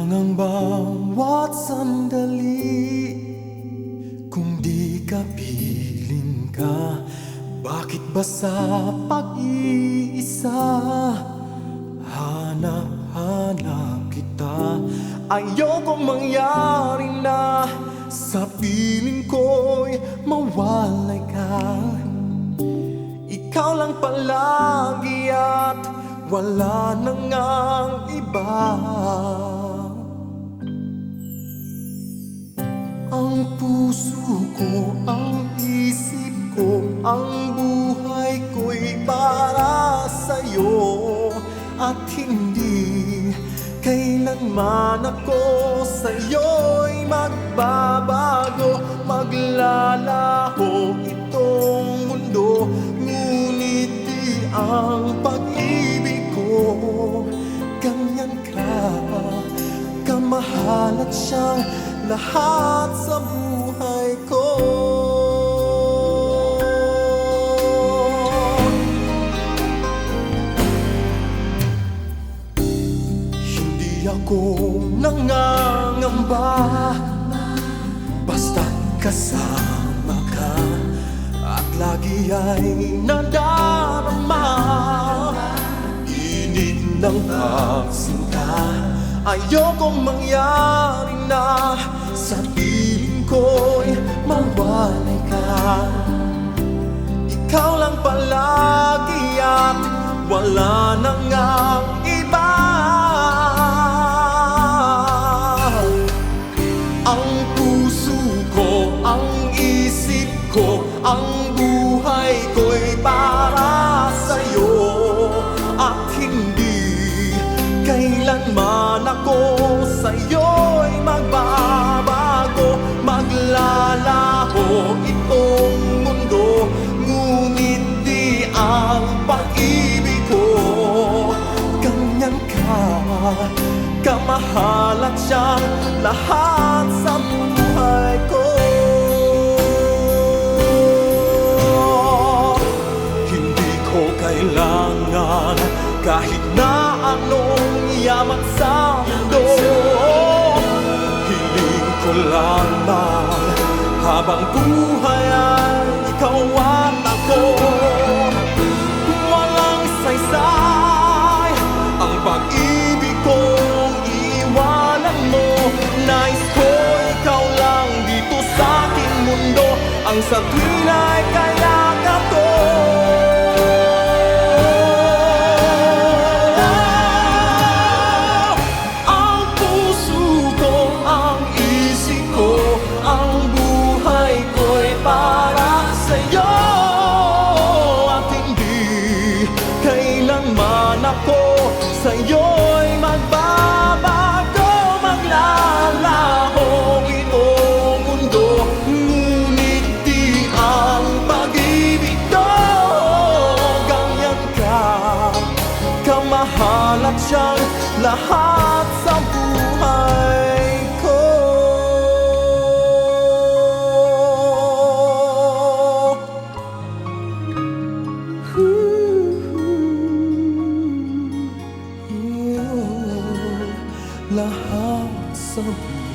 Kulang ang bawat sandali kung di ka piling ka. Bakit ba sa pag-iisa hanap-hanap kita? Ayokong mangyari na sa piling ko'y mawalay ka. Ikaw lang palagi at wala na ngang iba. Ang puso ko, ang isip ko, ang buhay ko'y para sa'yo. At hindi kailanman ako sa'yo'y magbabago. Maglalaho itong mundo, ngunit di ang pag-ibig ko ganyan ka kamahal at siyang lahat sa buhay ko. Hindi ako nangangamba basta't kasama ka, at lagi ay nadarama init ng pagsinta. Ayokong mangyari na sa piling ko'y mawalay ka. Ikaw lang palagi at wala na ngang iba. Ang puso ko, ang isip ko, ang buhay ko'y para sa'yo. At hindi kailanman ako sa'yo'y magbabago. Maglalaho itong mundo, ngunit di ang pag-ibig ko ganyan ka kamahal at siyang lahat sa buhay ko. Hindi ko kailangan kahit na anong yaman sa mundo. Hiling ko lamang habang buhay ay ikaw at ako. Walang saysay ang pag-ibig kong iwanan mo. Nais ko ikaw lang dito sa aking mundo, ang sa tuwin ay kayakap ko. Ako sa'yo'y magbabago. Maglalaho itong mundo, ngunit di ang pag-ibig ko ganyan ka kamahal at siyang lahat sa buhay ko. Lahat sa buhay